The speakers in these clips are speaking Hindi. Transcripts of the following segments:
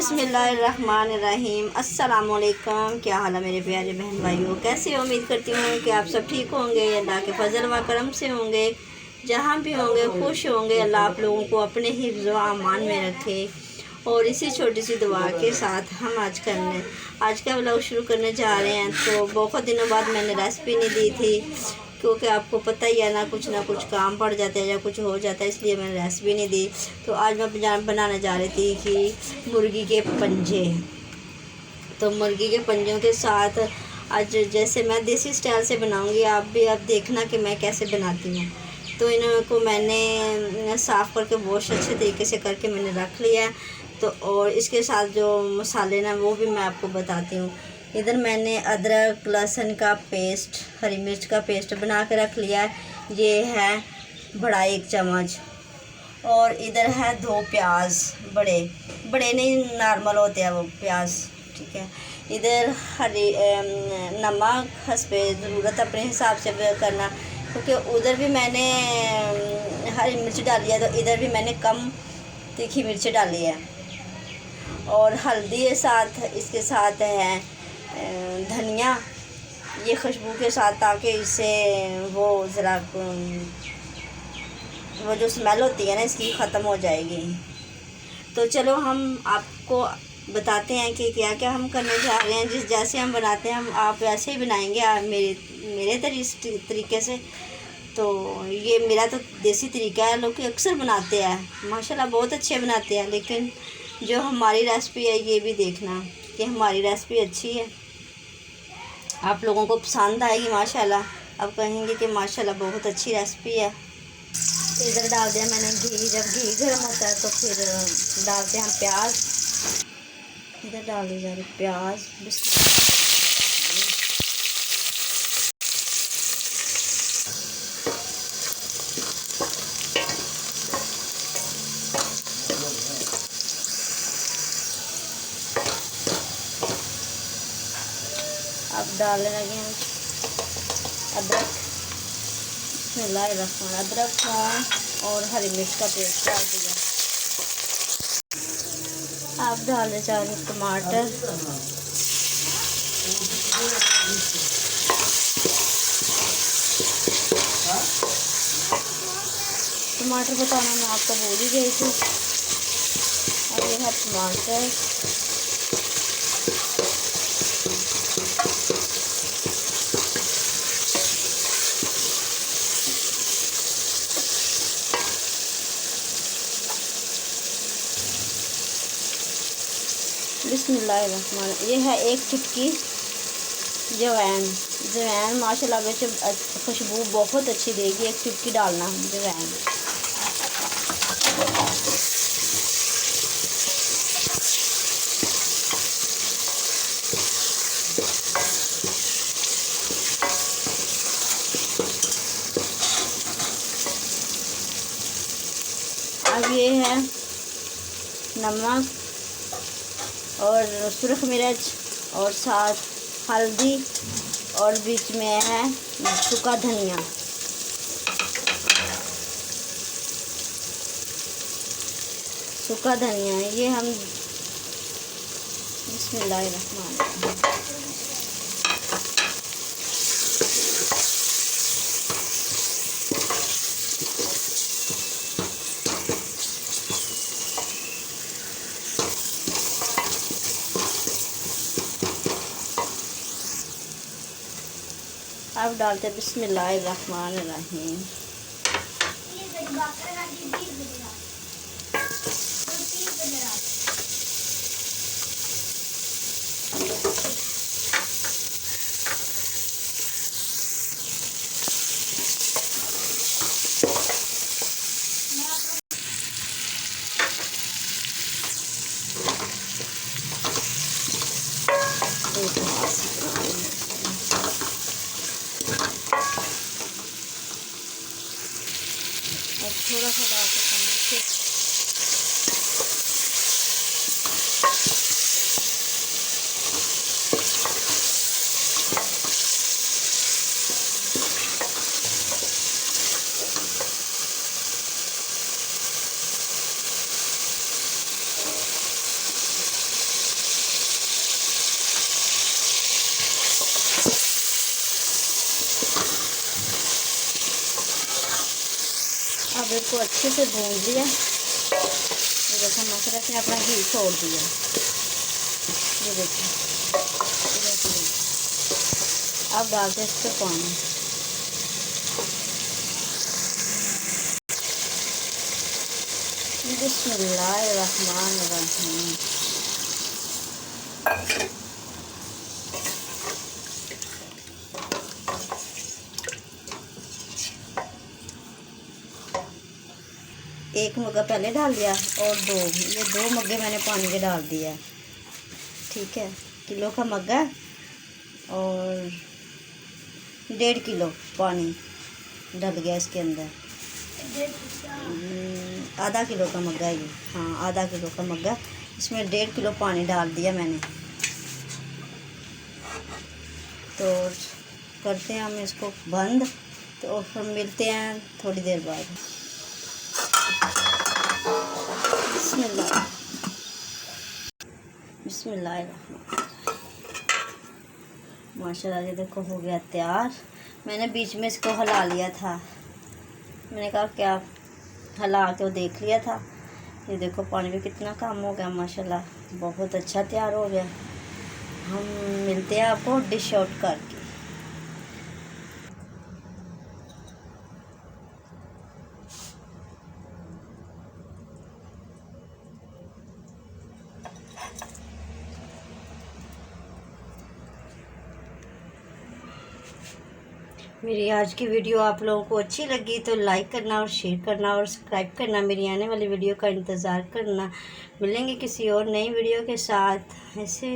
बिस्मिल्लाहिर्रहमानिर्रहीम। अस्सलाम वालेकुम। क्या हाल है मेरे प्यारे बहन भाइयों, कैसे हो? उम्मीद करती हूँ कि आप सब ठीक होंगे, अल्लाह के फजल व करम से होंगे। जहाँ भी होंगे खुश होंगे। अल्लाह आप लोगों को अपने हिफ्ज़ व अमान में रखे। और इसी छोटी सी दुआ के साथ हम आज का व्लॉग शुरू करने जा रहे हैं। तो बहुत दिनों बाद मैंने रेसिपी नहीं दी थी, क्योंकि आपको पता ही है ना कुछ काम पड़ जाता है या कुछ हो जाता है, इसलिए मैंने रेसिपी नहीं दी। तो आज मैं बनाने जा रही थी कि मुर्गी के पंजे। तो मुर्गी के पंजों के साथ आज जैसे मैं देसी स्टाइल से बनाऊंगी, आप भी अब देखना कि मैं कैसे बनाती हूँ। तो इनको मैंने साफ़ करके वॉश अच्छे तरीके से करके मैंने रख लिया। तो और इसके साथ जो मसाले ना वो भी मैं आपको बताती हूँ। इधर मैंने अदरक लहसुन का पेस्ट, हरी मिर्च का पेस्ट बना के रख लिया है। ये है बड़ा 1 चम्मच। और इधर है 2 प्याज, बड़े बड़े नहीं, नॉर्मल होते हैं वो प्याज, ठीक है। इधर हरी नमक हस्बे ज़रूरत अपने हिसाब से करना, क्योंकि उधर भी मैंने हरी मिर्च डाली है, तो इधर भी मैंने कम तीखी मिर्च डाली है। और हल्दी साथ, इसके साथ है धनिया, ये खुशबू के साथ, ताकि इससे वो ज़रा वो जो स्मेल होती है ना इसकी ख़त्म हो जाएगी। तो चलो हम आपको बताते हैं कि क्या क्या हम करने जा रहे हैं। जैसे हम बनाते हैं आप वैसे ही बनाएंगे, मेरे तरीके से। तो ये मेरा तो देसी तरीका है, लोग अक्सर बनाते हैं, माशाल्लाह बहुत अच्छे बनाते हैं। लेकिन जो हमारी रेसिपी है ये भी देखना कि हमारी रेसिपी अच्छी है, आप लोगों को पसंद आएगी माशाल्लाह। अब कहेंगे कि माशाल्लाह बहुत अच्छी रेसिपी है। इधर डाल दिया मैंने घी। जब घी गर्म होता है तो फिर डालते हैं प्याज। इधर डाल दी जा रही प्याज। अब डालने लगे हैं अदरक। अदरक और हरी मिर्च का पेस्ट डाल दिया। अब डाले जा रहे टमाटर। टमाटर बताना मैं आपको भूल ही गई थी। अब ये है टमाटर। बिस्मिल्लाहिर्रहमान। ये है 1 चुटकी जवैन माशाल्लाह में खुशबू बहुत अच्छी देगी। 1 चुटकी डालना जवैन। अब ये है नमक और सुरख मिर्च और साथ हल्दी, और बीच में है सूखा धनिया। ये हम बिस्मिल्लाहिर्रहमानिर्रहीम। अब डालते बिस्मिल्लाहिर्रहमानिर्रहीम। गाजर को अच्छे से भून लिया। ये देखो मसाला ने अपना घी छोड़ दिया। ये देखो अब डालते हैं इस पर पानी। बिस्मिल्लाहिर्रहमानिर्रहीम। एक मग्गा पहले डाल दिया और ये दो मग्गे मैंने पानी के डाल दिया। ठीक है, किलो का मग्गा और 1.5 किलो पानी डल गया इसके अंदर। आधा किलो का मग्गा है ये। हाँ, आधा किलो का मग्गा, इसमें 1.5 किलो पानी डाल दिया मैंने। तो करते हैं हम इसको बंद, तो फिर मिलते हैं थोड़ी देर बाद। बिस्मिल्लाह बिस्मिल्लाह। माशाल्लाह, ये देखो हो गया तैयार। मैंने बीच में इसको हिला लिया था, मैंने कहा क्या हिला के देख लिया था। ये देखो पानी भी कितना कम हो गया माशाल्लाह, बहुत अच्छा तैयार हो गया। हम मिलते हैं आपको डिश आउट करके। मेरी आज की वीडियो आप लोगों को अच्छी लगी तो लाइक करना और शेयर करना और सब्सक्राइब करना। मेरी आने वाली वीडियो का इंतज़ार करना। मिलेंगे किसी और नई वीडियो के साथ। ऐसे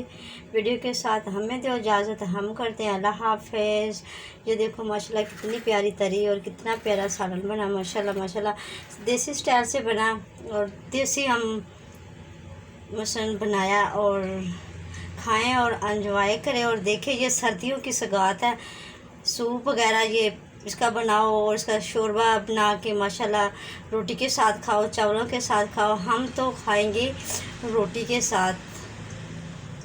वीडियो के साथ हमें तो इजाज़त, हम करते हैं अल्लाह हाफ़िज़। ये देखो माशाल्लाह कितनी प्यारी तरी और कितना प्यारा सालन बना माशाल्लाह माशाल्लाह। देसी स्टाइल से बना और देसी हम मसन बनाया। और खाएँ और एंजॉय करें और देखें। ये सर्दियों की सौगात है। सूप वगैरह ये इसका बनाओ और इसका शोरबा बना के माशाल्लाह रोटी के साथ खाओ, चावलों के साथ खाओ। हम तो खाएंगे रोटी के साथ।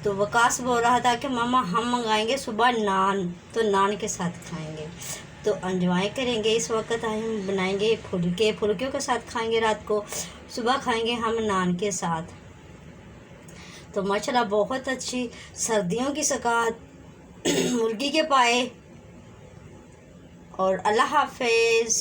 तो वकास बोल रहा था कि मामा हम मंगाएंगे सुबह नान, तो नान के साथ खाएंगे। तो एंजॉय करेंगे। इस वक्त हम बनाएंगे फुलकियों के साथ खाएंगे, रात को सुबह खाएंगे हम नान के साथ। तो माशाल्लाह बहुत अच्छी सर्दियों की सौगात, मुर्गी के पाए। और अल्लाह हाफ़िज़।